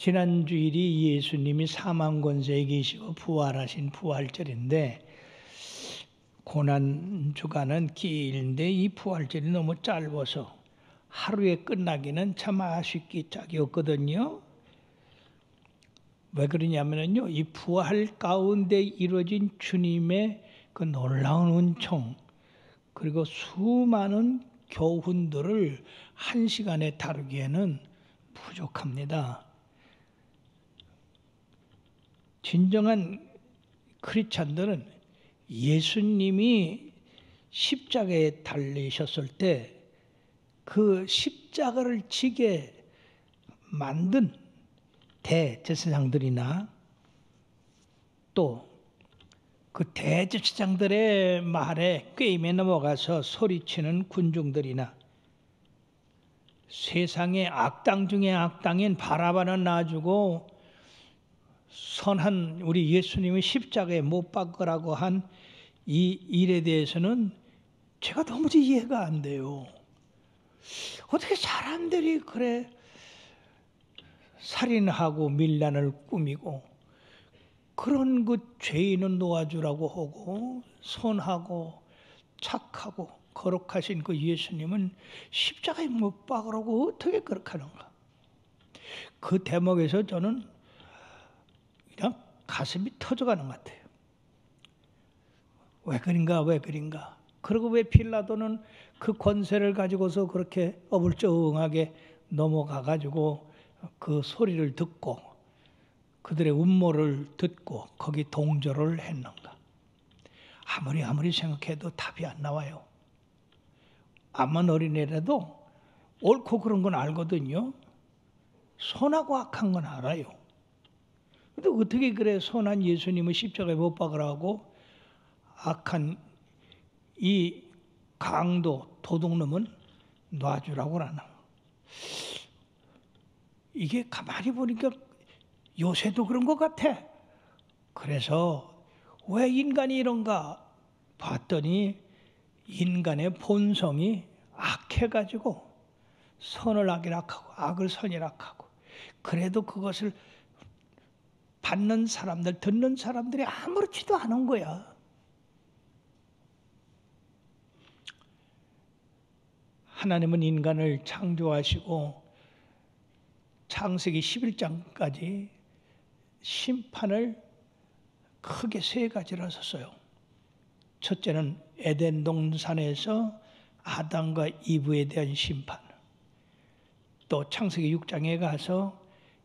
지난 주일이 예수님이 사망 권세에 계시고 부활하신 부활절인데, 고난 주간은 길인데 이 부활절이 너무 짧아서 하루에 끝나기는 참 아쉽기 짝이었거든요. 왜 그러냐면요, 이 부활 가운데 이루어진 주님의 그 놀라운 은총, 그리고 수많은 교훈들을 한 시간에 다루기에는 부족합니다. 진정한 크리스찬들은 예수님이 십자가에 달리셨을 때 그 십자가를 지게 만든 대제사장들이나 또 그 대제사장들의 말에 꾀임에 넘어가서 소리치는 군중들이나 세상의 악당 중에 악당인 바라바는 놔주고 선한 우리 예수님이 십자가에 못 박으라고 한 이 일에 대해서는 제가 도무지 이해가 안 돼요. 어떻게 사람들이 그래 살인하고 밀란을 꾸미고 그런 그 죄인은 놓아주라고 하고 선하고 착하고 거룩하신 그 예수님은 십자가에 못 박으라고 어떻게 그렇게 하는가. 그 대목에서 저는 그냥 가슴이 터져가는 것 같아요. 왜 그런가. 그리고 왜 빌라도는 그 권세를 가지고서 그렇게 어불쩡하게 넘어가가지고 그 소리를 듣고 그들의 음모를 듣고 거기 동조를 했는가. 아무리 생각해도 답이 안 나와요. 암만 어린애라도 옳고 그런 건 알거든요. 선하고 악한 건 알아요. 근데 어떻게 그래 선한 예수님을 십자가에 못 박으라고 악한 이 강도 도둑놈은 놔주라고 하나. 이게 가만히 보니까 요새도 그런 것 같아. 그래서 왜 인간이 이런가 봤더니 인간의 본성이 악해가지고 선을 악이라고 악을 선이라고. 그래도 그것을 받는 사람들, 듣는 사람들이 아무렇지도 않은 거야. 하나님은 인간을 창조하시고 창세기 11장까지 심판을 크게 세 가지로 하셨어요. 첫째는 에덴 동산에서 아담과 이브에 대한 심판. 또 창세기 6장에 가서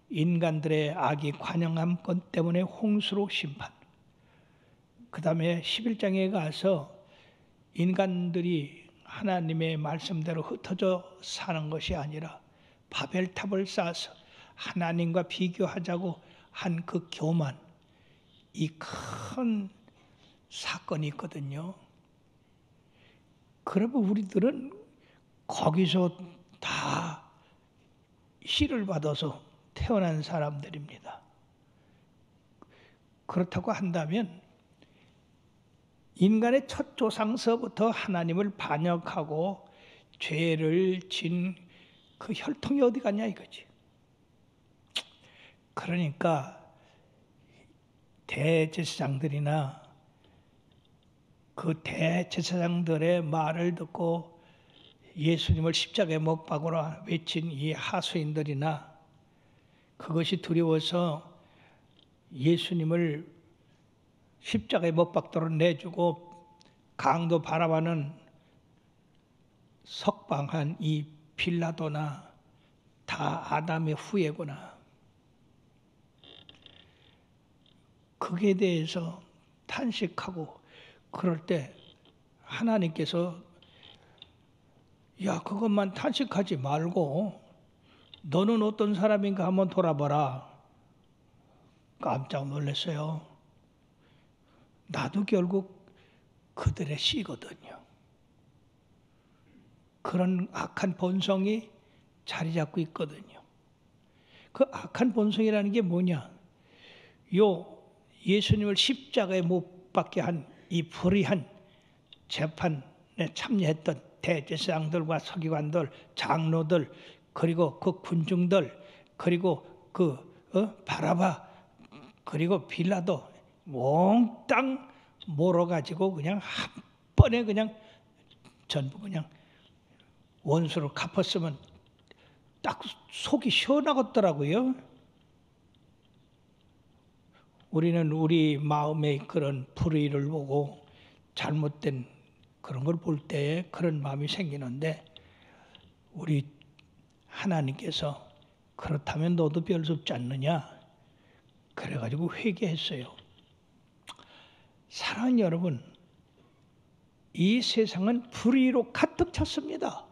인간들의 악이 관영함 것 때문에 홍수로 심판. 그 다음에 11장에 가서 인간들이 하나님의 말씀대로 흩어져 사는 것이 아니라 바벨탑을 쌓아서 하나님과 비교하자고 한 그 교만, 이 큰 사건이 있거든요. 그러면 우리들은 거기서 다 씨를 받아서 태어난 사람들입니다. 그렇다고 한다면 인간의 첫 조상서부터 하나님을 반역하고 죄를 진 그 혈통이 어디 갔냐 이거지. 그러니까 대제사장들이나 그 대제사장들의 말을 듣고 예수님을 십자가에 못 박으라 외친 이 하수인들이나 그것이 두려워서 예수님을 십자가에 못 박도록 내주고 강도 바라바는 석방한 이 빌라도나 다 아담의 후예구나. 그에 대해서 탄식하고 그럴 때 하나님께서 야 그것만 탄식하지 말고 너는 어떤 사람인가 한번 돌아봐라. 깜짝 놀랐어요. 나도 결국 그들의 씨거든요. 그런 악한 본성이 자리 잡고 있거든요. 그 악한 본성이라는 게 뭐냐? 예수님을 십자가에 못 박게 한 이 불의한 재판에 참여했던 대제사장들과 서기관들, 장로들, 그리고 그 군중들, 그리고 그 바라바 그리고 빌라도 몽땅 몰아가지고 그냥 한 번에 그냥 전부 그냥 원수로 갚았으면 딱 속이 시원하겠더라고요. 우리는 우리 마음의 그런 불의를 보고 잘못된 그런 걸 볼 때 그런 마음이 생기는데 우리 하나님께서 그렇다면 너도 별 수 없지 않느냐 그래가지고 회개했어요. 사랑하는 여러분, 이 세상은 불의로 가득 찼습니다.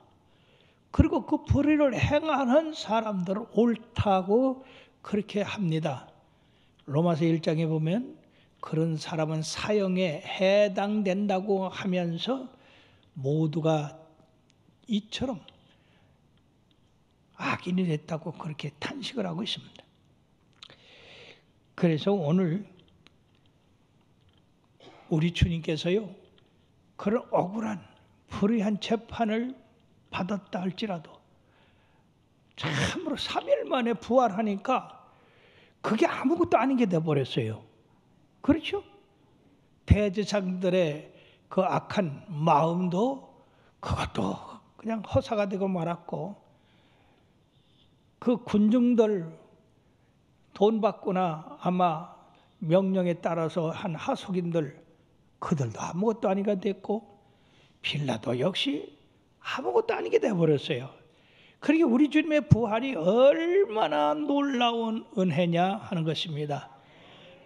그리고 그 불의를 행하는 사람들을 옳다고 그렇게 합니다. 로마서 1장에 보면 그런 사람은 사형에 해당된다고 하면서 모두가 이처럼 악인이 됐다고 그렇게 탄식을 하고 있습니다. 그래서 오늘 우리 주님께서요, 그런 억울한 불의한 재판을 받았다 할지라도 참으로 3일 만에 부활하니까 그게 아무것도 아닌 게 돼버렸어요. 그렇죠? 대제사장들의 그 악한 마음도 그것도 그냥 허사가 되고 말았고, 그 군중들 돈 받거나 아마 명령에 따라서 한 하속인들 그들도 아무것도 아니가 됐고, 빌라도 역시 아무것도 아니게 돼버렸어요. 그러니까 우리 주님의 부활이 얼마나 놀라운 은혜냐 하는 것입니다.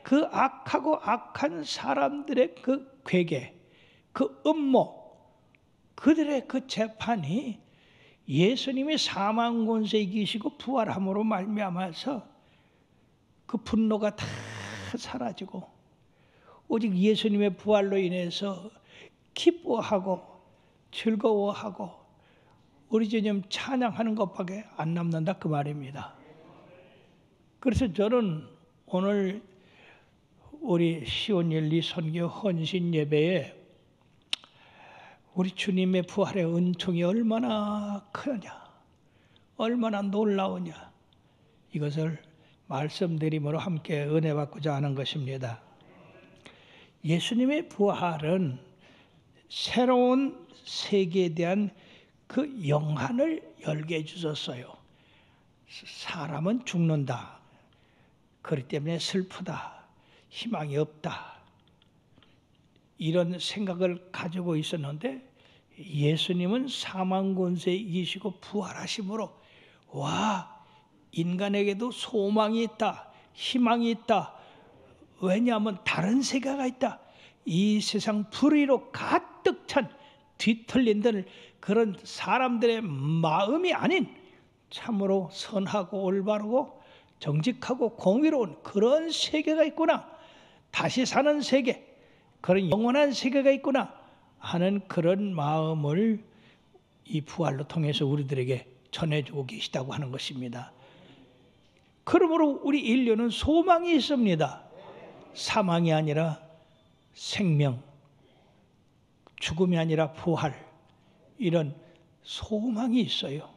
그 악하고 악한 사람들의 그 괴계, 그 음모, 그들의 그 재판이 예수님이 사망 권세 이기시고 부활함으로 말미암아서 그 분노가 다 사라지고 오직 예수님의 부활로 인해서 기뻐하고 즐거워하고 우리 주님 찬양하는 것밖에 안 남는다 그 말입니다. 그래서 저는 오늘 우리 시온일리 선교 헌신 예배에 우리 주님의 부활의 은총이 얼마나 크냐, 얼마나 놀라우냐, 이것을 말씀드림으로 함께 은혜 받고자 하는 것입니다. 예수님의 부활은 새로운 세계에 대한 그 영안을 열게 해주셨어요. 사람은 죽는다. 그렇기 때문에 슬프다. 희망이 없다. 이런 생각을 가지고 있었는데 예수님은 사망 권세 이기시고 부활하심으로 와, 인간에게도 소망이 있다. 희망이 있다. 왜냐하면 다른 세계가 있다. 이 세상 불의로 가득 찬 뒤틀린 그런 사람들의 마음이 아닌 참으로 선하고 올바르고 정직하고 공의로운 그런 세계가 있구나. 다시 사는 세계, 그런 영원한 세계가 있구나 하는 그런 마음을 이 부활로 통해서 우리들에게 전해주고 계시다고 하는 것입니다. 그러므로 우리 인류는 소망이 있습니다. 사망이 아니라 생명, 죽음이 아니라 부활, 이런 소망이 있어요.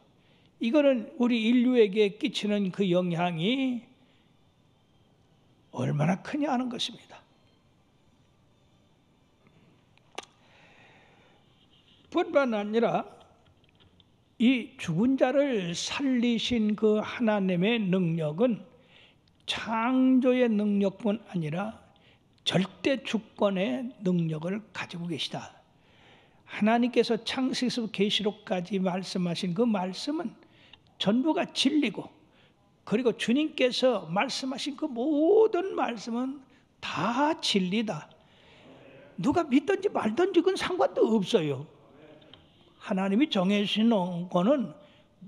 이거는 우리 인류에게 끼치는 그 영향이 얼마나 크냐 하는 것입니다. 뿐만 아니라 이 죽은 자를 살리신 그 하나님의 능력은 창조의 능력뿐 아니라 절대 주권의 능력을 가지고 계시다. 하나님께서 창세기에서 계시록까지 말씀하신 그 말씀은 전부가 진리고, 그리고 주님께서 말씀하신 그 모든 말씀은 다 진리다. 누가 믿든지 말든지 그건 상관도 없어요. 하나님이 정해주신 거는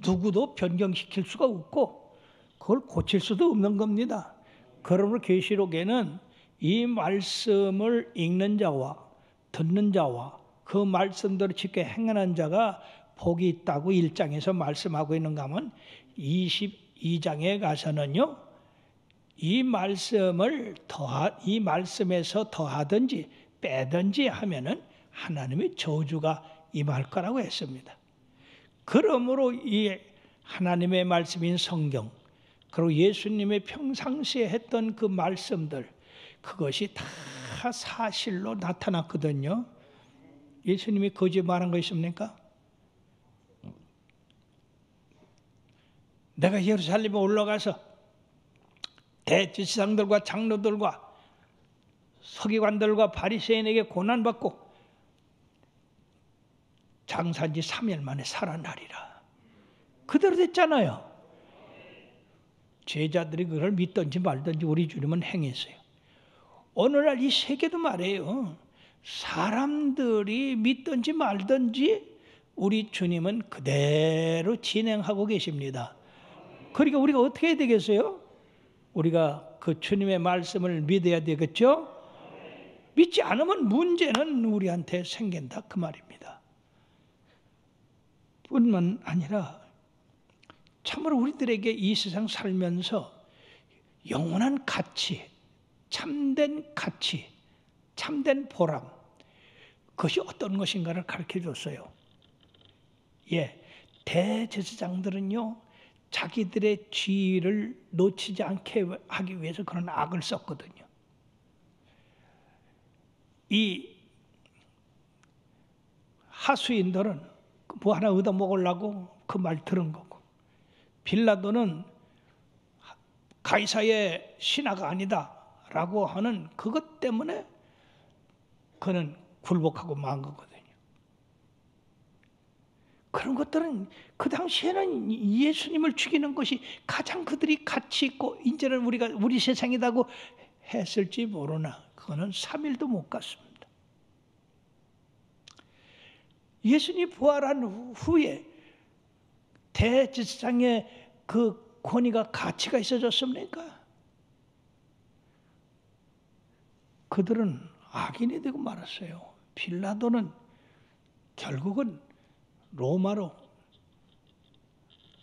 누구도 변경시킬 수가 없고 그걸 고칠 수도 없는 겁니다. 그러므로 계시록에는 이 말씀을 읽는 자와 듣는 자와 그 말씀대로 지켜 행하는 자가 복이 있다고 1장에서 말씀하고 있는가 하면 22장에 가서는요, 이 말씀에서 더하든지 빼든지 하면은 하나님의 저주가 임할 거라고 했습니다. 그러므로 이 하나님의 말씀인 성경, 그리고 예수님의 평상시에 했던 그 말씀들, 그것이 다 사실로 나타났거든요. 예수님이 거짓말한 거 있습니까? 내가 예루살렘에 올라가서 대제사장들과 장로들과 서기관들과 바리새인에게 고난받고 장사한 지 3일 만에 살아나리라. 그대로 됐잖아요. 제자들이 그걸 믿든지 말든지 우리 주님은 행했어요. 오늘날 이 세계도 말이에요. 사람들이 믿든지 말든지 우리 주님은 그대로 진행하고 계십니다. 그러니까 우리가 어떻게 해야 되겠어요? 우리가 그 주님의 말씀을 믿어야 되겠죠? 믿지 않으면 문제는 우리한테 생긴다 그 말입니다. 뿐만 아니라 참으로 우리들에게 이 세상 살면서 영원한 가치, 참된 가치, 참된 보람, 그것이 어떤 것인가를 가르쳐 줬어요. 대제사장들은요, 자기들의 지위를 놓치지 않게 하기 위해서 그런 악을 썼거든요. 이 하수인들은 뭐 하나 얻어먹으려고 그 말 들은 거고, 빌라도는 가이사의 신하가 아니다라고 하는 그것 때문에 그는 굴복하고 만 거거든요. 그런 것들은 그 당시에는 예수님을 죽이는 것이 가장 그들이 가치 있고 이제는 우리 세상이라고 했을지 모르나 그거는 3일도 못 갔습니다. 예수님 부활한 후에 대제사장의 그 권위가 가치가 있어졌습니까? 그들은 악인이 되고 말았어요. 빌라도는 결국은 로마로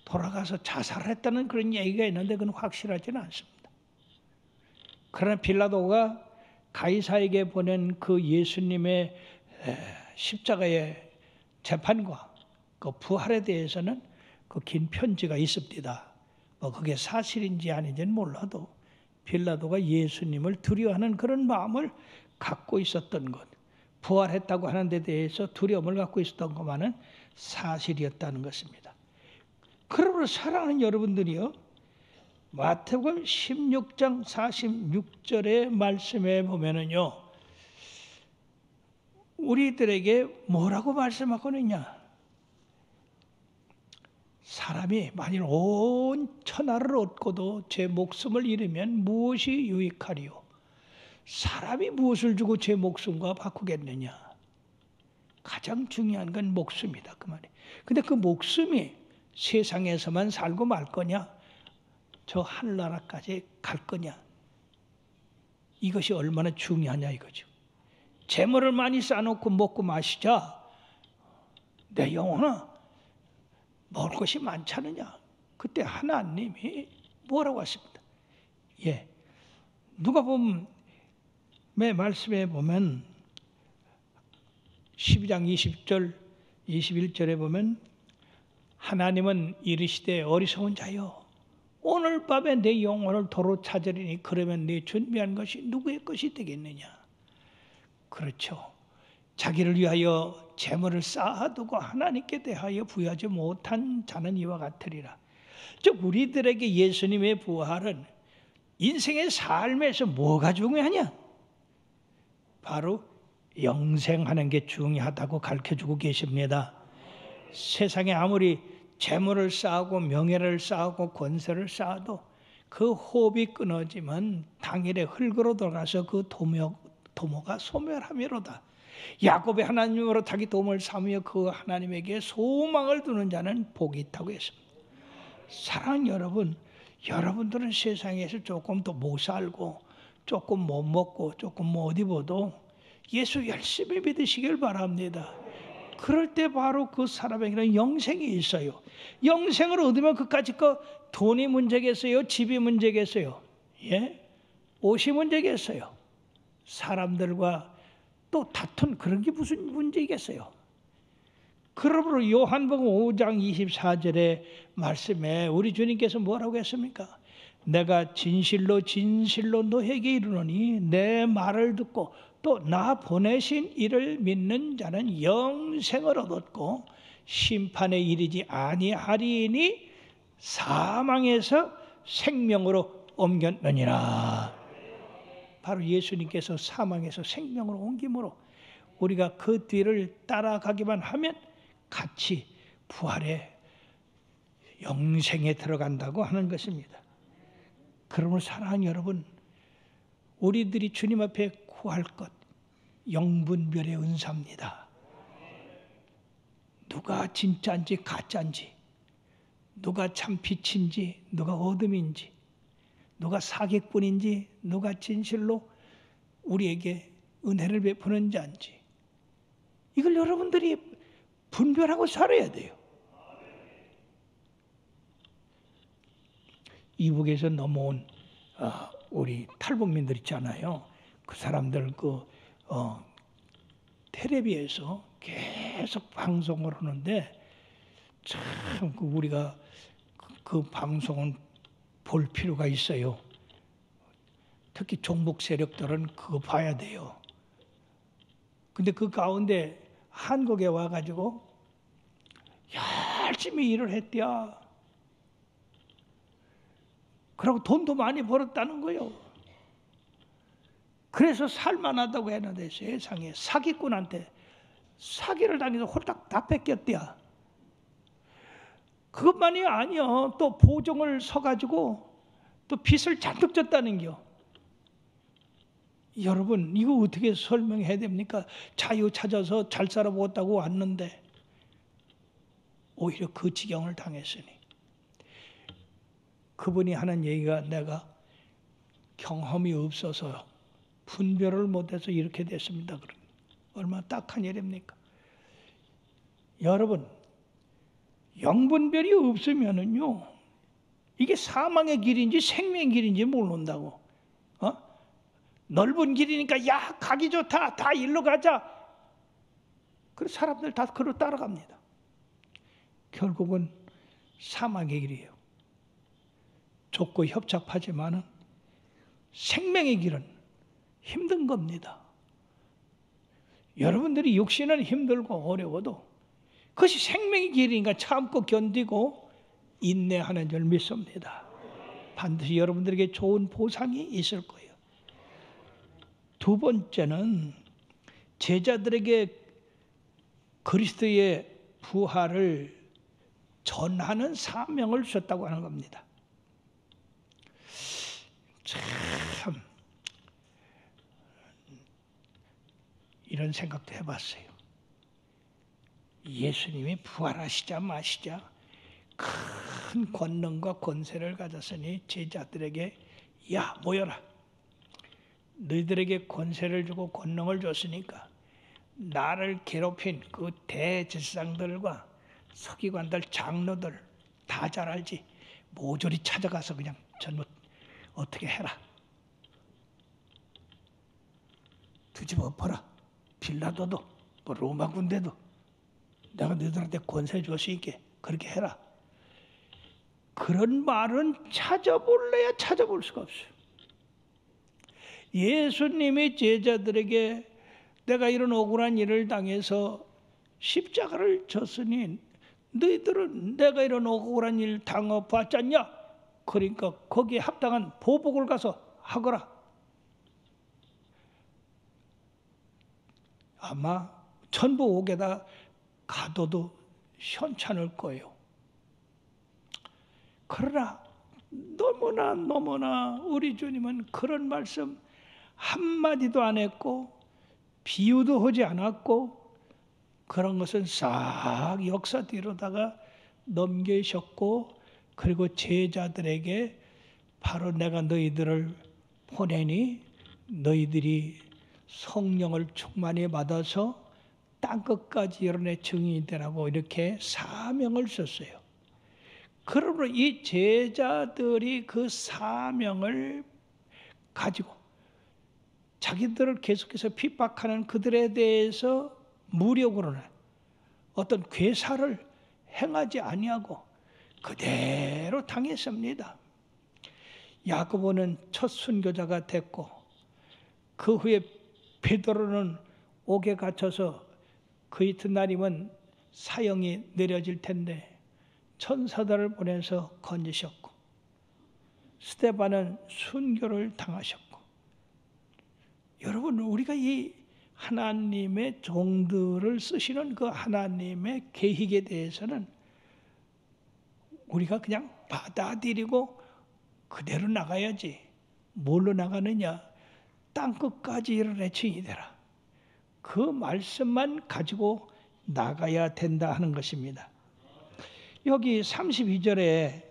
돌아가서 자살했다는 그런 얘기가 있는데 그건 확실하지는 않습니다. 그러나 빌라도가 가이사에게 보낸 그 예수님의 십자가의 재판과 그 부활에 대해서는 그 긴 편지가 있습니다. 뭐 그게 사실인지 아닌지는 몰라도 빌라도가 예수님을 두려워하는 그런 마음을 갖고 있었던 것, 부활했다고 하는 데 대해서 두려움을 갖고 있었던 것만은 사실이었다는 것입니다. 그러므로 사랑하는 여러분들이요, 마태복음 16장 46절의 말씀에 보면은요, 우리들에게 뭐라고 말씀하고 있느냐? 사람이 만일 온 천하를 얻고도 제 목숨을 잃으면 무엇이 유익하리요? 사람이 무엇을 주고 제 목숨과 바꾸겠느냐? 가장 중요한 건 목숨이다 그 말이에요. 근데 그 목숨이 세상에서만 살고 말 거냐? 저 하늘나라까지 갈 거냐? 이것이 얼마나 중요하냐 이거죠. 재물을 많이 쌓아놓고 먹고 마시자 내 영혼아 먹을 것이 많지 않느냐? 그때 하나님이 뭐라고 하십니다. 누가복음의 말씀에 보면 12장 20절 21절에 보면 하나님은 이르시되 어리석은 자여 오늘 밤에 내 영혼을 도로 찾으리니 그러면 네 준비한 것이 누구의 것이 되겠느냐? 그렇죠. 자기를 위하여 재물을 쌓아두고 하나님께 대하여 부여하지 못한 자는 이와 같으리라. 즉 우리들에게 예수님의 부활은 인생의 삶에서 뭐가 중요하냐? 바로 영생하는 게 중요하다고 가르쳐주고 계십니다. 세상에 아무리 재물을 쌓고 명예를 쌓고 권세를 쌓아도 그 호흡이 끊어지면 당일에 흙으로 돌아가서 그 도모가 소멸하미로다. 야곱의 하나님으로 자기 도움을 삼으며 그 하나님에게 소망을 두는 자는 복이 있다고 했습니다. 사랑하는 여러분, 여러분들은 세상에서 조금 더 못 살고 조금 못 먹고 조금 못 입어도 예수 열심히 믿으시길 바랍니다. 그럴 때 바로 그 사람에게는 영생이 있어요. 영생을 얻으면 그까짓 거 돈이 문제겠어요? 집이 문제겠어요? 옷이 문제겠어요? 사람들과 또 다툰 그런 게 무슨 문제겠어요? 그러므로 요한복음 5장 24절의 말씀에 우리 주님께서 뭐라고 했습니까? 내가 진실로 진실로 너에게 이르노니 내 말을 듣고 또 나 보내신 이를 믿는 자는 영생을 얻었고 심판에 이르지 아니하리니 사망에서 생명으로 옮겼느니라. 바로 예수님께서 사망에서 생명으로 옮김으로 우리가 그 뒤를 따라가기만 하면 같이 부활의 영생에 들어간다고 하는 것입니다. 그러므로 사랑하는 여러분, 우리들이 주님 앞에 구할 것 영분별의 은사입니다. 누가 진짜인지 가짜인지, 누가 참 빛인지 누가 어둠인지, 누가 사기꾼인지 누가 진실로 우리에게 은혜를 베푸는 자인지, 이걸 여러분들이 분별하고 살아야 돼요. 이북에서 넘어온 우리 탈북민들 있잖아요. 그 사람들 텔레비에서 계속 방송을 하는데 참 우리가 그 방송은 볼 필요가 있어요. 특히 종북 세력들은 그거 봐야 돼요. 근데 그 가운데 한국에 와가지고 열심히 일을 했대야. 그리고 돈도 많이 벌었다는 거예요. 그래서 살만하다고 했는데 세상에 사기꾼한테 사기를 당해서 홀딱 다 뺏겼대야. 그것만이 아니야. 또 보증을 서가지고 또 빚을 잔뜩 졌다는 겨. 여러분, 이거 어떻게 설명해야 됩니까? 자유 찾아서 잘 살아보았다고 왔는데 오히려 그 지경을 당했으니. 그분이 하는 얘기가 내가 경험이 없어서 분별을 못해서 이렇게 됐습니다. 얼마나 딱한 일입니까? 여러분, 영분별이 없으면은요, 이게 사망의 길인지 생명의 길인지 모른다고. 넓은 길이니까 야 가기 좋다, 다 일로 가자. 그래서 사람들 다 그로 따라갑니다. 결국은 사망의 길이에요. 좁고 협잡하지만은 생명의 길은 힘든 겁니다. 여러분들이 육신은 힘들고 어려워도 그것이 생명의 길이니까 참고 견디고 인내하는 줄 믿습니다. 반드시 여러분들에게 좋은 보상이 있을 거예요. 두 번째는 제자들에게 그리스도의 부활을 전하는 사명을 주셨다고 하는 겁니다. 참 이런 생각도 해봤어요. 예수님이 부활하시자 마시자 큰 권능과 권세를 가졌으니 제자들에게 야 모여라. 너희들에게 권세를 주고 권능을 줬으니까 나를 괴롭힌 그 대제사장들과 서기관들, 장로들 다 잘 알지. 모조리 찾아가서 그냥 전부 어떻게 해라. 뒤집어 엎어라. 빌라도도 뭐 로마 군대도 내가 너희들한테 권세 줬으니까 그렇게 해라. 그런 말은 찾아볼래야 찾아볼 수가 없어요. 예수님이 제자들에게 내가 이런 억울한 일을 당해서 십자가를 졌으니 너희들은 내가 이런 억울한 일 당해봤잖냐? 그러니까 거기에 합당한 보복을 가서 하거라. 아마 천부옥에다 가둬도 현찮을 거예요. 그러나 너무나 우리 주님은 그런 말씀 한마디도 안 했고 비유도 하지 않았고 그런 것은 싹 역사 뒤로다가 넘기셨고, 그리고 제자들에게 바로 내가 너희들을 보내니 너희들이 성령을 충만히 받아서 땅끝까지 여론의 증인이 되라고 이렇게 사명을 썼어요. 그러므로 이 제자들이 그 사명을 가지고 자기들을 계속해서 핍박하는 그들에 대해서 무력으로는 어떤 괴사를 행하지 아니하고 그대로 당했습니다. 야고보는 첫 순교자가 됐고, 그 후에 베드로는 옥에 갇혀서 그 이튿날이면 사형이 내려질 텐데 천사들을 보내서 건지셨고, 스데반은 순교를 당하셨고, 여러분, 우리가 이 하나님의 종들을 쓰시는 그 하나님의 계획에 대해서는 우리가 그냥 받아들이고 그대로 나가야지. 뭘로 나가느냐? 땅끝까지 이르러 증인이 되라. 그 말씀만 가지고 나가야 된다 하는 것입니다. 여기 32절에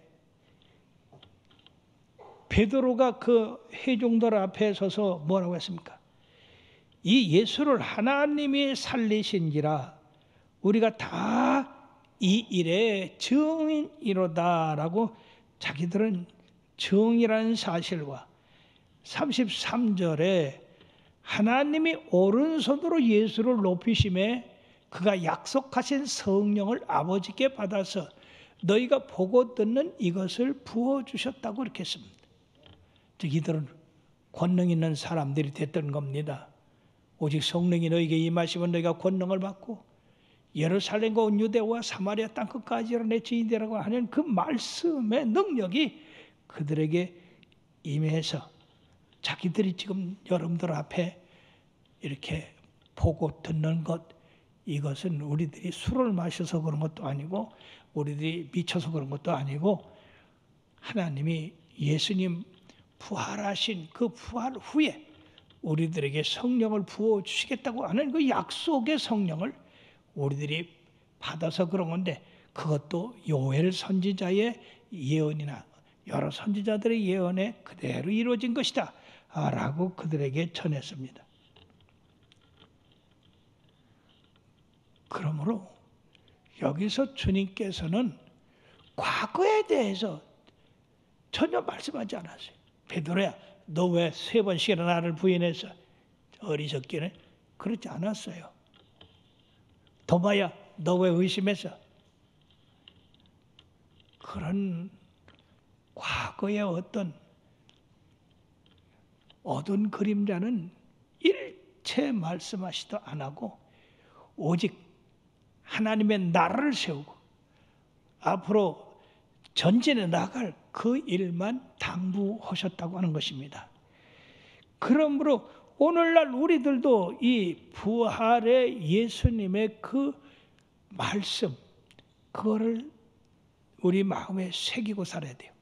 베드로가 그 회중들 앞에 서서 뭐라고 했습니까? 이 예수를 하나님이 살리신지라 우리가 다 이 일의 증인이로다라고 자기들은 증이라는 사실과 33절에 하나님이 오른손으로 예수를 높이심에 그가 약속하신 성령을 아버지께 받아서 너희가 보고 듣는 이것을 부어주셨다고 이렇게 했습니다. 즉 이들은 권능 있는 사람들이 됐던 겁니다. 오직 성령이 너희에게 임하시면 너희가 권능을 받고 예루살렘과 온 유대와 사마리아 땅끝까지 내 증인되라고 하는 그 말씀의 능력이 그들에게 임해서 자기들이 지금 여러분들 앞에 이렇게 보고 듣는 것, 이것은 우리들이 술을 마셔서 그런 것도 아니고 우리들이 미쳐서 그런 것도 아니고 하나님이 예수님 부활하신 그 부활 후에 우리들에게 성령을 부어주시겠다고 하는 그 약속의 성령을 우리들이 받아서 그런 건데, 그것도 요엘 선지자의 예언이나 여러 선지자들의 예언에 그대로 이루어진 것이다 라고 그들에게 전했습니다. 그러므로 여기서 주님께서는 과거에 대해서 전혀 말씀하지 않았어요. 베드로야, 너 왜 3번씩이나 나를 부인해서? 어리석기는 그렇지 않았어요. 도마야, 너 왜 의심했어? 그런 과거의 어떤 어두운 그림자는 일체 말씀하시도 안 하고 오직 하나님의 나라를 세우고 앞으로 전진해 나갈 그 일만 당부하셨다고 하는 것입니다. 그러므로 오늘날 우리들도 이 부활의 예수님의 그 말씀, 그거를 우리 마음에 새기고 살아야 돼요.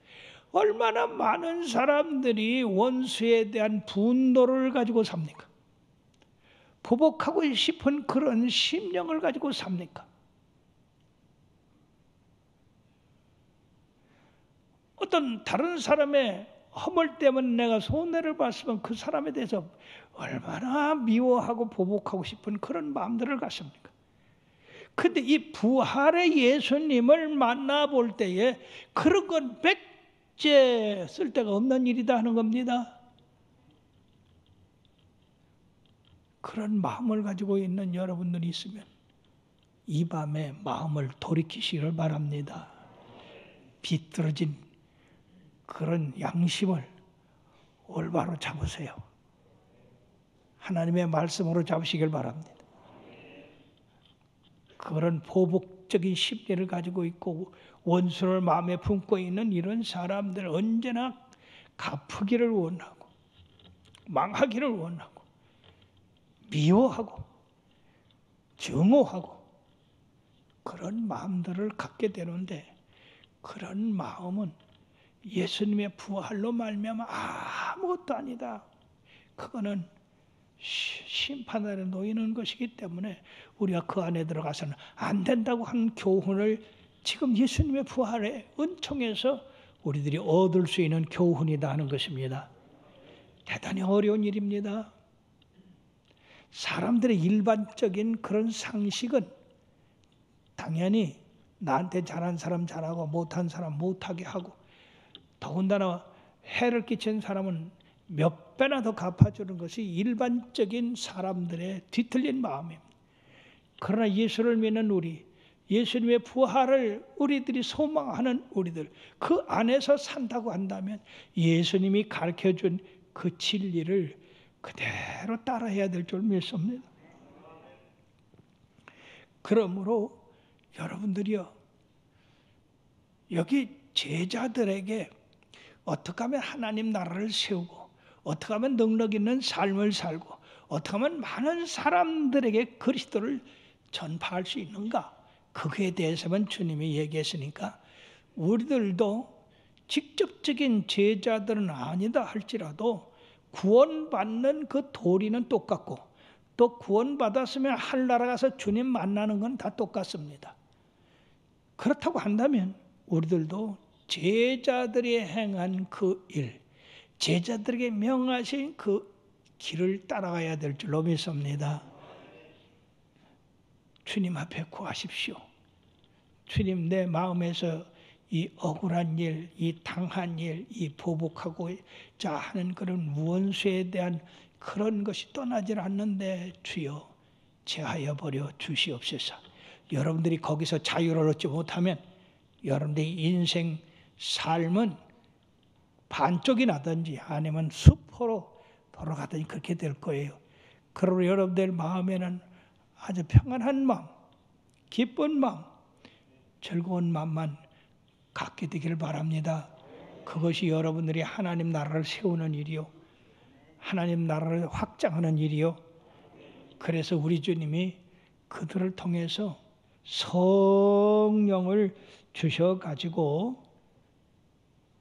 얼마나 많은 사람들이 원수에 대한 분노를 가지고 삽니까? 보복하고 싶은 그런 심령을 가지고 삽니까? 어떤 다른 사람의 허물 때문에 내가 손해를 봤으면 그 사람에 대해서 얼마나 미워하고 보복하고 싶은 그런 마음들을 갖습니까? 근데 이 부활의 예수님을 만나볼 때에 그런 건 백제 쓸데가 없는 일이다 하는 겁니다. 그런 마음을 가지고 있는 여러분들이 있으면 이 밤에 마음을 돌이키시기를 바랍니다. 비뚤어진 그런 양심을 올바로 잡으세요. 하나님의 말씀으로 잡으시길 바랍니다. 그런 보복적인 심리를 가지고 있고 원수를 마음에 품고 있는 이런 사람들 언제나 갚으기를 원하고 망하기를 원하고 미워하고 증오하고 그런 마음들을 갖게 되는데, 그런 마음은 예수님의 부활로 말미암아 아무것도 아니다. 그거는 심판 아래 놓이는 것이기 때문에 우리가 그 안에 들어가서는 안 된다고 하는 교훈을 지금 예수님의 부활의 은총에서 우리들이 얻을 수 있는 교훈이다 하는 것입니다. 대단히 어려운 일입니다. 사람들의 일반적인 그런 상식은 당연히 나한테 잘한 사람 잘하고 못한 사람 못하게 하고, 더군다나 해를 끼친 사람은 몇 배나 더 갚아주는 것이 일반적인 사람들의 뒤틀린 마음입니다. 그러나 예수를 믿는 우리, 예수님의 부활을 우리들이 소망하는 우리들 그 안에서 산다고 한다면 예수님이 가르쳐준 그 진리를 그대로 따라해야 될 줄 믿습니다. 그러므로 여러분들이요, 여기 제자들에게 어떻게 하면 하나님 나라를 세우고 어떻게 하면 능력 있는 삶을 살고 어떻게 하면 많은 사람들에게 그리스도를 전파할 수 있는가, 그거에 대해서만 주님이 얘기했으니까 우리들도 직접적인 제자들은 아니다 할지라도 구원받는 그 도리는 똑같고 또 구원받았으면 하늘나라 가서 주님 만나는 건 다 똑같습니다. 그렇다고 한다면 우리들도 제자들이 행한 그 일, 제자들에게 명하신 그 길을 따라가야 될 줄로 믿습니다. 주님 앞에 구하십시오. 주님, 내 마음에서 이 억울한 일, 이 당한 일, 이 보복하고자 하는 그런 원수에 대한 그런 것이 떠나질 않는데 주여 제하여 버려 주시옵소서. 여러분들이 거기서 자유를 얻지 못하면 여러분들의 인생 삶은 반쪽이 나든지 아니면 수포로 돌아가든지 그렇게 될 거예요. 그러므로 여러분들 마음에는 아주 평안한 마음, 기쁜 마음, 즐거운 마음만 갖게 되기를 바랍니다. 그것이 여러분들이 하나님 나라를 세우는 일이요, 하나님 나라를 확장하는 일이요. 그래서 우리 주님이 그들을 통해서 성령을 주셔가지고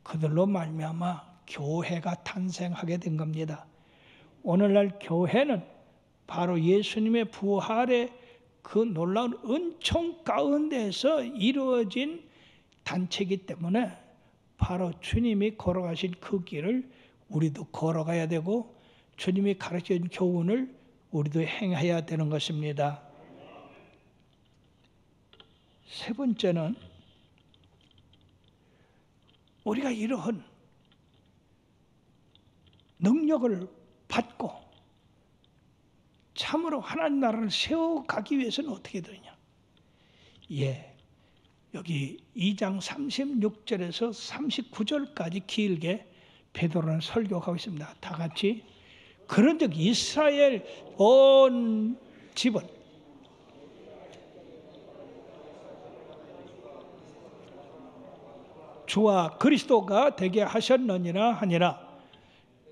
그들로 말미암아 교회가 탄생하게 된 겁니다. 오늘날 교회는 바로 예수님의 부활의 그 놀라운 은총 가운데서 이루어진 단체이기 때문에 바로 주님이 걸어가신 그 길을 우리도 걸어가야 되고 주님이 가르쳐준 교훈을 우리도 행해야 되는 것입니다. 세 번째는 우리가 이러한 능력을 받고 참으로 하나님 나라를 세워가기 위해서는 어떻게 되느냐. 여기 2장 36절에서 39절까지 길게 베드로는 설교하고 있습니다. 다 같이. 그런즉 이스라엘 온 집은 주와 그리스도가 되게 하셨느니라 하니라.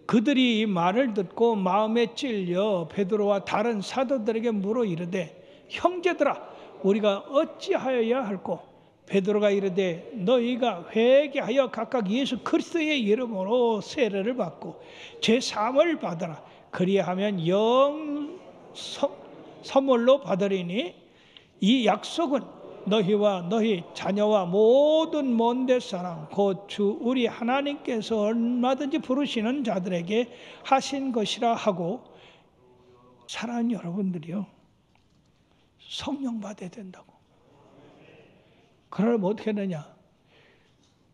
그들이 이 말을 듣고 마음에 찔려 베드로와 다른 사도들에게 물어 이르되 형제들아 우리가 어찌하여야 할꼬. 베드로가 이르되 너희가 회개하여 각각 예수 그리스도의 이름으로 세례를 받고 죄 사함을 받으라. 그리하면 영 선물로 받으리니 이 약속은 너희와 너희 자녀와 모든 먼데 사람 곧 주 우리 하나님께서 얼마든지 부르시는 자들에게 하신 것이라 하고. 사랑하는 여러분들이요, 성령 받아야 된다고. 그러면 어떻게 되냐?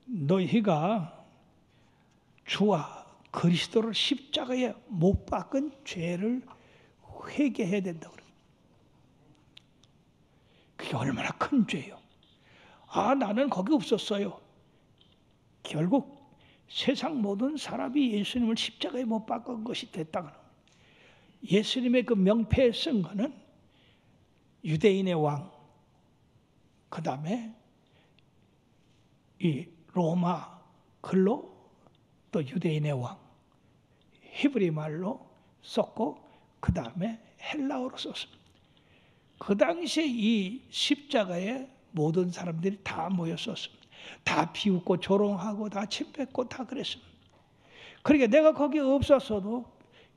너희가 주와 그리스도를 십자가에 못 박은 죄를 회개해야 된다고. 그게 얼마나 큰 죄요. 나는 거기 없었어요. 결국 세상 모든 사람이 예수님을 십자가에 못 박은 것이 됐다고는, 예수님의 그 명패에 쓴 거는 유대인의 왕, 그 다음에 이 로마 글로 또 유대인의 왕, 히브리 말로 썼고 그 다음에 헬라어로 썼습니다. 그 당시에 이 십자가에 모든 사람들이 다 모였었습니다. 다 비웃고 조롱하고 다 침 뱉고 다 그랬습니다. 그러니까 내가 거기 없었어도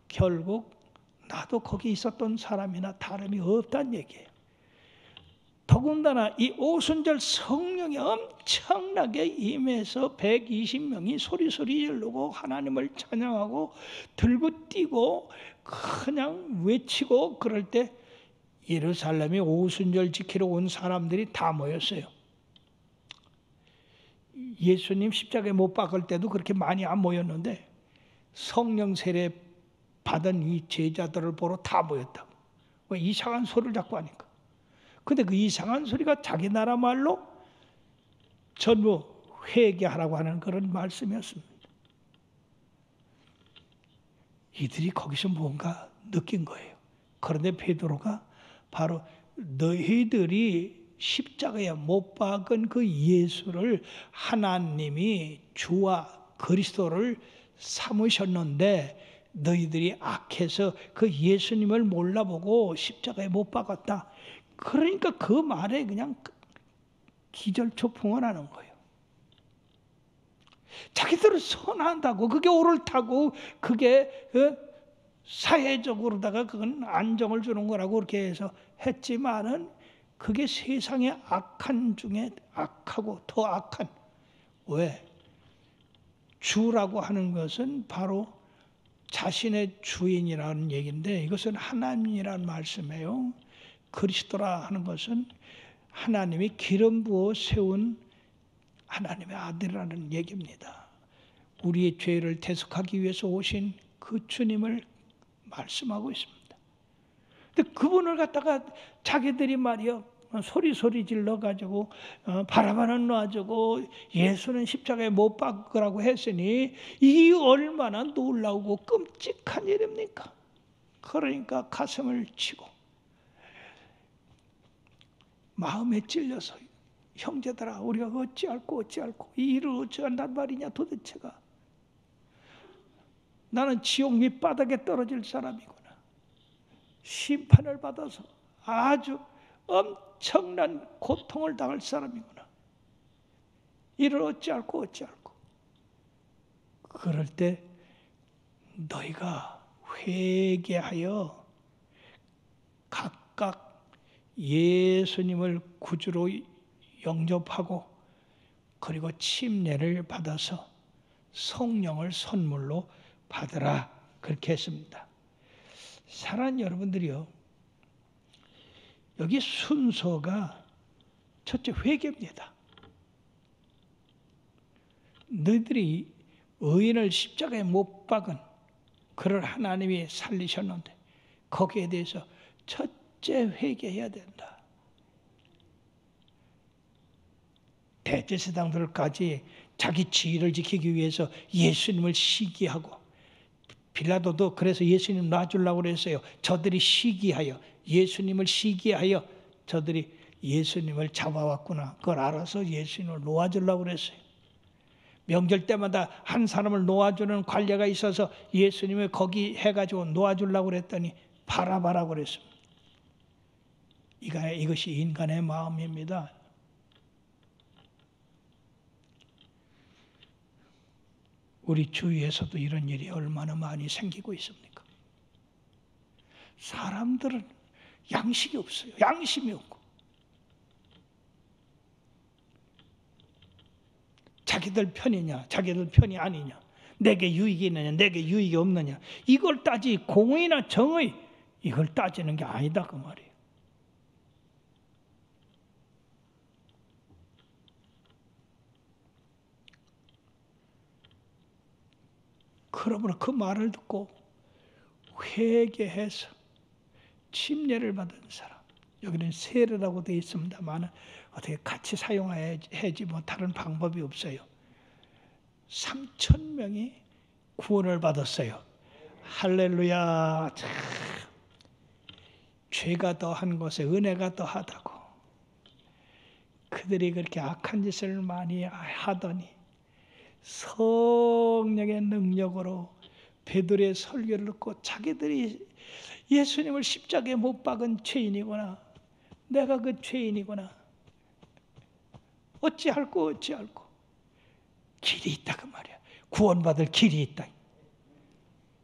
결국 나도 거기 있었던 사람이나 다름이 없다는 얘기예요. 더군다나 이 오순절 성령이 엄청나게 임해서 120명이 소리소리 지르고 하나님을 찬양하고 들고 뛰고 그냥 외치고 그럴 때 예루살렘에 오순절 지키러 온 사람들이 다 모였어요. 예수님 십자가에 못 박을 때도 그렇게 많이 안 모였는데 성령 세례 받은 이 제자들을 보러 다 모였다고. 왜? 이상한 소리를 자꾸 하니까. 근데 그 이상한 소리가 자기 나라 말로 전부 회개하라고 하는 그런 말씀이었습니다. 이들이 거기서 뭔가 느낀 거예요. 그런데 베드로가 바로 너희들이 십자가에 못 박은 그 예수를 하나님이 주와 그리스도를 삼으셨는데 너희들이 악해서 그 예수님을 몰라보고 십자가에 못 박았다. 그러니까 그 말에 그냥 기절초풍을 하는 거예요. 자기들은 선한다고 그게 옳다고 그게 사회적으로다가 그건 안정을 주는 거라고 그렇게 해서 했지만은 그게 세상의 악한 중에 악하고 더 악한. 왜? 주라고 하는 것은 바로 자신의 주인이라는 얘기인데 이것은 하나님이라는 말씀이에요. 그리스도라 하는 것은 하나님이 기름 부어 세운 하나님의 아들이라는 얘기입니다. 우리의 죄를 대속하기 위해서 오신 그 주님을 말씀하고 있습니다. 근데 그분을 갖다가 자기들이 말이요 소리 질러가지고 바라바는 놔주고 예수는 십자가에 못 박으라고 했으니 이 얼마나 놀라우고 끔찍한 일입니까? 그러니까 가슴을 치고 마음에 찔려서 형제들아 우리가 어찌할꼬 이 일을 어찌한단 말이냐 도대체가. 나는 지옥 밑바닥에 떨어질 사람이구나. 심판을 받아서 아주 엄청난 고통을 당할 사람이구나. 이를 어찌할꼬. 그럴 때 너희가 회개하여 각각 예수님을 구주로 영접하고 그리고 침례를 받아서 성령을 선물로 받으라 그렇게 했습니다. 사랑하는 여러분들이요, 여기 순서가 첫째 회개입니다. 너희들이 의인을 십자가에 못 박은 그를 하나님이 살리셨는데 거기에 대해서 첫째 회개해야 된다. 대제사장들까지 자기 지위를 지키기 위해서 예수님을 시기하고 빌라도도 그래서 예수님 놔주려고 그랬어요. 저들이 시기하여 예수님을 시기하여 저들이 예수님을 잡아왔구나. 그걸 알아서 예수님을 놓아주려고 그랬어요. 명절 때마다 한 사람을 놓아주는 관례가 있어서 예수님을 거기 해가지고 놓아주려고 그랬더니 바라바라고 그랬습니다. 이것이 인간의 마음입니다. 우리 주위에서도 이런 일이 얼마나 많이 생기고 있습니까? 사람들은 양식이 없어요. 양심이 없고 자기들 편이냐 자기들 편이 아니냐, 내게 유익이 있느냐 내게 유익이 없느냐, 이걸 따지 공의나 정의 이걸 따지는 게 아니다 그 말이에요. 그러므로 그 말을 듣고 회개해서 침례를 받은 사람, 여기는 세례라고 되어 있습니다만 어떻게 같이 사용하지 못하는 방법이 없어요. 3,000명이 구원을 받았어요. 할렐루야. 참, 죄가 더한 곳에 은혜가 더하다고. 그들이 그렇게 악한 짓을 많이 하더니 성령의 능력으로 베드로의 설교를 듣고 자기들이 예수님을 십자가에 못 박은 죄인이구나, 내가 그 죄인이구나, 어찌할꼬 길이 있다 그 말이야. 구원받을 길이 있다.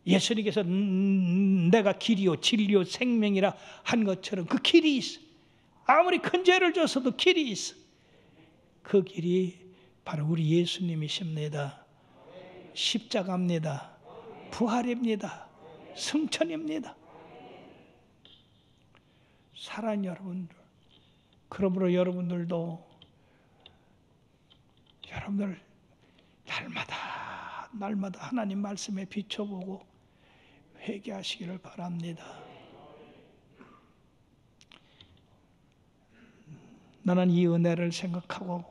예수님께서 내가 길이요 진리요 생명이라 한 것처럼 그 길이 있어. 아무리 큰 죄를 졌어도 길이 있어. 그 길이 바로 우리 예수님이십니다. 십자가입니다. 부활입니다. 승천입니다. 사랑하는 여러분들, 그러므로 여러분들도 여러분들 날마다 하나님 말씀에 비춰보고 회개하시기를 바랍니다. 나는 이 은혜를 생각하고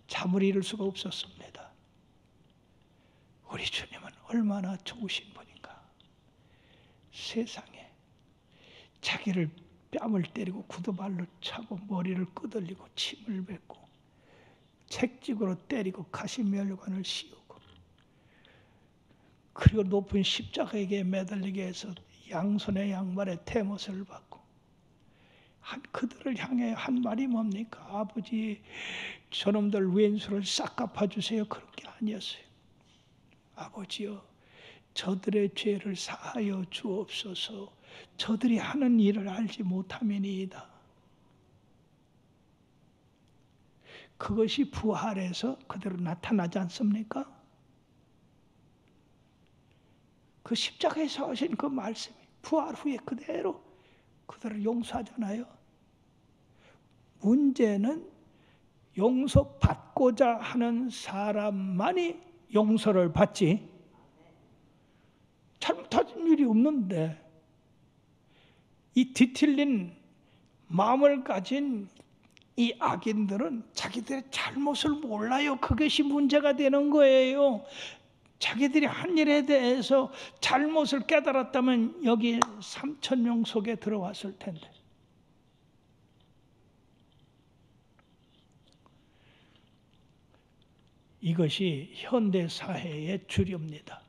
잠을 이룰 수가 없었습니다. 우리 주님은 얼마나 좋으신 분인가. 세상에 자기를 뺨을 때리고 구두발로 차고 머리를 끄들리고 침을 뱉고 채찍으로 때리고 가시면류관을 씌우고 그리고 높은 십자가에게 매달리게 해서 양손에 양발에 대못을 받고 그들을 향해 한 말이 뭡니까? 아버지, 저놈들 왼수를 싹 갚아주세요. 그런 게 아니었어요. 아버지여, 저들의 죄를 사하여 주옵소서. 저들이 하는 일을 알지 못함이니이다. 그것이 부활에서 그대로 나타나지 않습니까? 그 십자가에서 하신 그 말씀이 부활 후에 그대로 그들을 용서하잖아요. 문제는 용서받고자 하는 사람만이 용서를 받지 잘못한 일이 없는데 이 뒤틀린 마음을 가진 이 악인들은 자기들의 잘못을 몰라요. 그것이 문제가 되는 거예요. 자기들이 한 일에 대해서 잘못을 깨달았다면 여기 3,000명 속에 들어왔을 텐데. 이것이 현대사회의 주류입니다.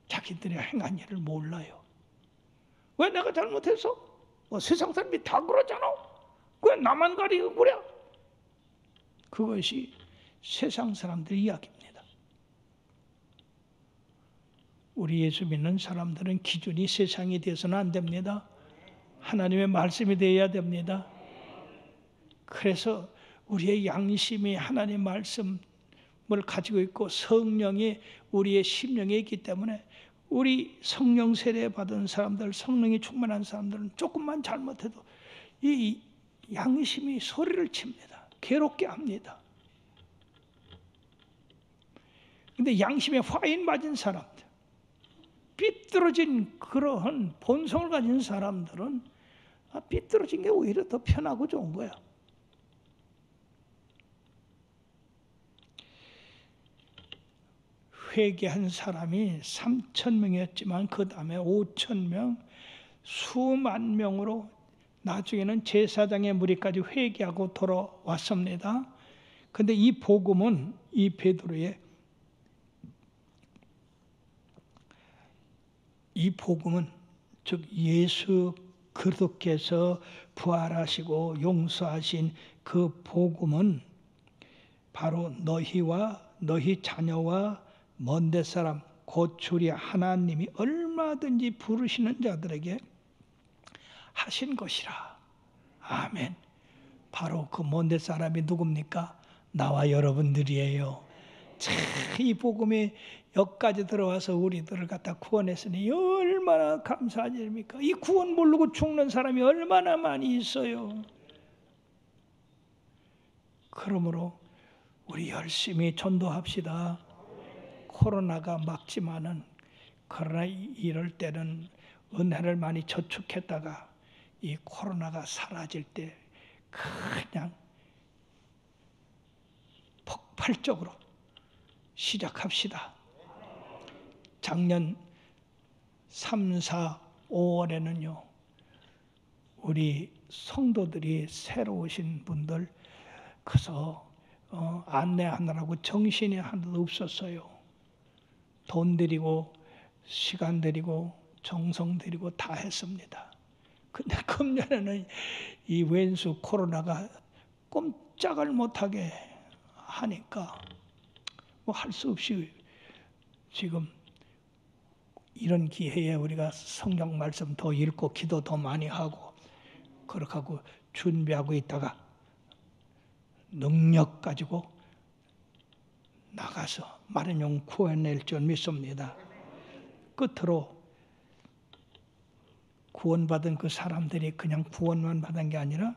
자기들이 행한 일을 몰라요. 왜 내가 잘못했어? 세상 사람이 다 그러잖아. 왜 나만 가리고 그래? 그것이 세상 사람들의 이야기입니다. 우리 예수 믿는 사람들은 기준이 세상이 되어서는 안 됩니다. 하나님의 말씀이 되어야 됩니다. 그래서 우리의 양심이 하나님의 말씀을 가지고 있고 성령이 우리의 심령에 있기 때문에 우리 성령 세례 받은 사람들, 성령이 충만한 사람들은 조금만 잘못해도 이 양심이 소리를 칩니다. 괴롭게 합니다. 근데 양심에 화인 맞은 사람들, 삐뚤어진 그러한 본성을 가진 사람들은 삐뚤어진 게 오히려 더 편하고 좋은 거야. 회개한 사람이 3,000명이었지만 그 다음에 5,000명, 수만 명으로 나중에는 제사장의 무리까지 회개하고 돌아왔습니다. 그런데 이 복음은 이 베드로의 이 복음은 즉 예수 그리스도께서 부활하시고 용서하신 그 복음은 바로 너희와 너희 자녀와 먼데 사람 곧 주리 하나님이 얼마든지 부르시는 자들에게 하신 것이라. 아멘. 바로 그 먼데 사람이 누굽니까? 나와 여러분들이에요. 참 이 복음이 여기까지 들어와서 우리들을 갖다 구원했으니 얼마나 감사한 일입니까? 이 구원 모르고 죽는 사람이 얼마나 많이 있어요. 그러므로 우리 열심히 전도합시다. 코로나가 막지만은 그러나 이럴 때는 은혜를 많이 저축했다가 이 코로나가 사라질 때 그냥 폭발적으로 시작합시다. 작년 3, 4, 5월에는요 우리 성도들이 새로 오신 분들 그래서 안내하느라고 정신이 하나도 없었어요. 돈 들이고 시간 들이고 정성 들이고 다 했습니다. 근데 금년에는 이 왼수 코로나가 꼼짝을 못하게 하니까 뭐 할 수 없이 지금 이런 기회에 우리가 성경 말씀 더 읽고 기도 더 많이 하고 그렇게 하고 준비하고 있다가 능력 가지고 나가서 마른 영 구해낼 줄 믿습니다. 끝으로 구원받은 그 사람들이 그냥 구원만 받은 게 아니라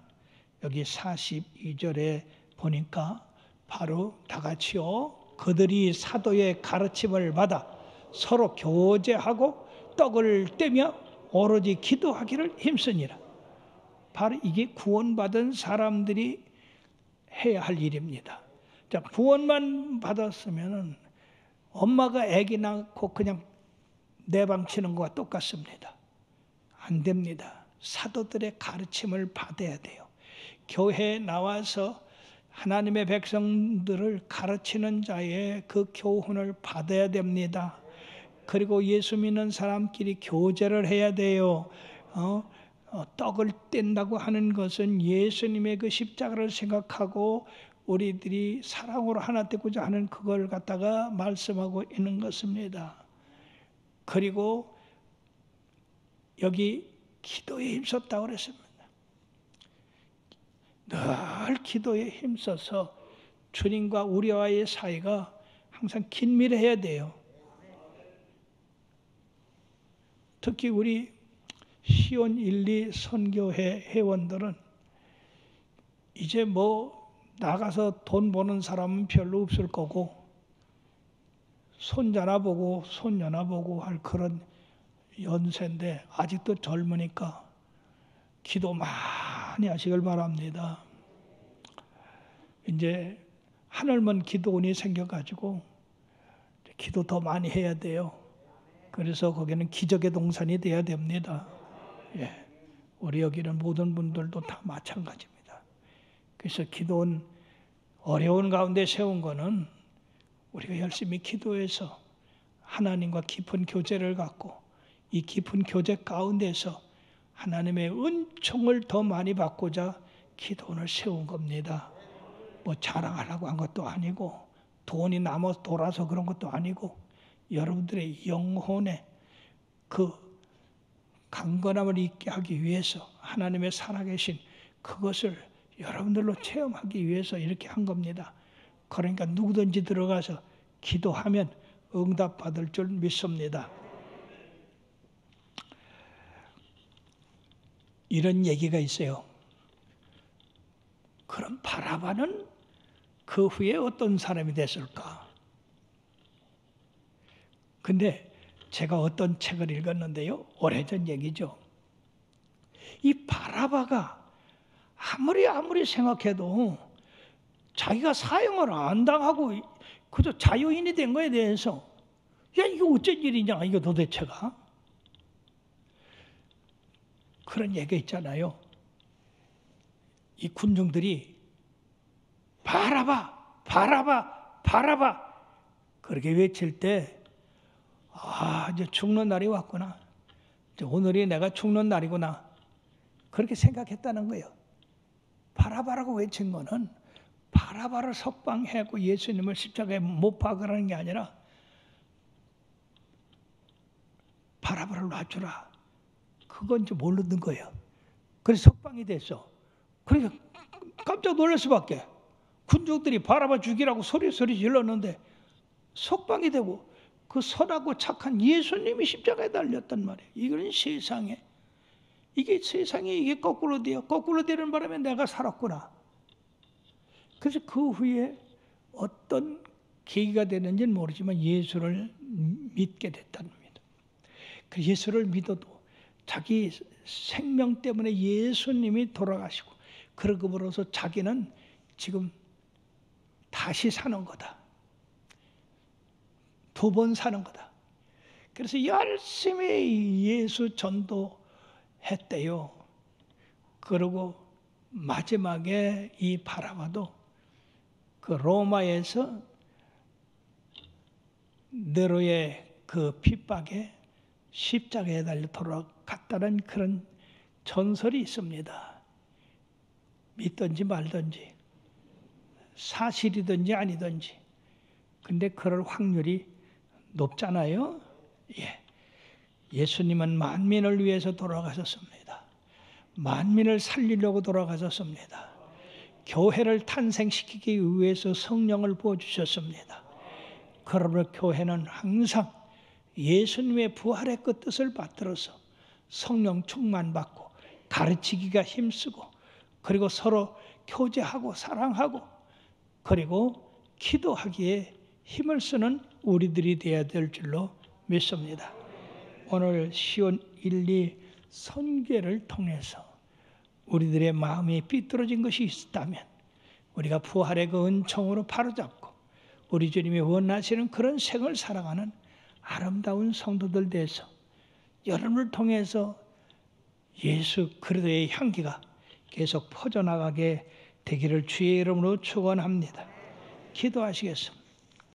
여기 42절에 보니까 바로 다 같이요. 그들이 사도의 가르침을 받아 서로 교제하고 떡을 떼며 오로지 기도하기를 힘쓰니라. 바로 이게 구원받은 사람들이 해야 할 일입니다. 자, 구원만 받았으면은 엄마가 아기 낳고 그냥 내방치는 것과 똑같습니다. 안 됩니다. 사도들의 가르침을 받아야 돼요. 교회에 나와서 하나님의 백성들을 가르치는 자의 그 교훈을 받아야 됩니다. 그리고 예수 믿는 사람끼리 교제를 해야 돼요. 떡을 뗀다고 하는 것은 예수님의 그 십자가를 생각하고 우리들이 사랑으로 하나 되고자 하는 그걸 갖다가 말씀하고 있는 것입니다. 그리고 여기 기도에 힘썼다고 그랬습니다. 늘 기도에 힘써서 주님과 우리와의 사이가 항상 긴밀해야 돼요. 특히 우리 시온 1, 2 선교회 회원들은 이제 뭐 나가서 돈 버는 사람은 별로 없을 거고 손자나 보고 손녀나 보고 할 그런 연세인데 아직도 젊으니까 기도 많이 하시길 바랍니다. 이제 하늘만 기도원이 생겨가지고 기도 더 많이 해야 돼요. 그래서 거기는 기적의 동산이 돼야 됩니다. 예, 우리 여기는 모든 분들도 다 마찬가지입니다. 그래서 기도원 어려운 가운데 세운 거는 우리가 열심히 기도해서 하나님과 깊은 교제를 갖고 이 깊은 교제 가운데서 하나님의 은총을 더 많이 받고자 기도원을 세운 겁니다. 뭐 자랑하려고 한 것도 아니고 돈이 남아서 돌아서 그런 것도 아니고 여러분들의 영혼에 그 강건함을 있게 하기 위해서 하나님의 살아계신 그것을 여러분들로 체험하기 위해서 이렇게 한 겁니다. 그러니까 누구든지 들어가서 기도하면 응답받을 줄 믿습니다. 이런 얘기가 있어요. 그럼 바라바는 그 후에 어떤 사람이 됐을까? 근데 제가 어떤 책을 읽었는데요. 오래전 얘기죠. 이 바라바가 아무리 생각해도 자기가 사형을 안 당하고 그저 자유인이 된 거에 대해서 야 이거 어쩐 일이냐 이거 도대체가 그런 얘기가 있잖아요. 이 군중들이 바라바 바라바 바라바 그렇게 외칠 때 이제 죽는 날이 왔구나. 이제 오늘이 내가 죽는 날이구나. 그렇게 생각했다는 거예요. 바라바라고 외친 거는 바라바를 석방하고 예수님을 십자가에 못 박으라는 게 아니라 바라바를 놔주라. 그건 이제 모르는 거예요. 그래서 석방이 됐어. 그러니까 깜짝 놀랄 수밖에. 군중들이 바라바 죽이라고 소리 질렀는데 석방이 되고 그 선하고 착한 예수님이 십자가에 달렸단 말이에요. 이건 세상에 이게 거꾸로 돼요. 거꾸로 되는 바람에 내가 살았구나. 그래서 그 후에 어떤 계기가 되는지는 모르지만 예수를 믿게 됐다는 겁니다. 그 예수를 믿어도 자기 생명 때문에 예수님이 돌아가시고 그러고으로써 자기는 지금 다시 사는 거다. 2번 사는 거다. 그래서 열심히 예수 전도했대요. 그리고 마지막에 이 바라바도 그 로마에서 네로의 그 핍박에 십자가에 달려 돌아갔다는 그런 전설이 있습니다. 믿든지 말든지 사실이든지 아니든지 근데 그럴 확률이 높잖아요. 예. 예수님은 만민을 위해서 돌아가셨습니다. 만민을 살리려고 돌아가셨습니다. 교회를 탄생시키기 위해서 성령을 부어주셨습니다. 그러므로 교회는 항상 예수님의 부활의 그 뜻을 받들어서 성령 충만받고 가르치기가 힘쓰고 그리고 서로 교제하고 사랑하고 그리고 기도하기에 힘을 쓰는 우리들이 되어야 될 줄로 믿습니다. 오늘 시온 1, 2 선교를 통해서 우리들의 마음이 삐뚤어진 것이 있다면 우리가 부활의 그 은총으로 바로잡고 우리 주님이 원하시는 그런 생을 살아가는 아름다운 성도들 돼서 여러분을 통해서 예수 그리스도의 향기가 계속 퍼져나가게 되기를 주의 이름으로 축원합니다. 기도하시겠습니다.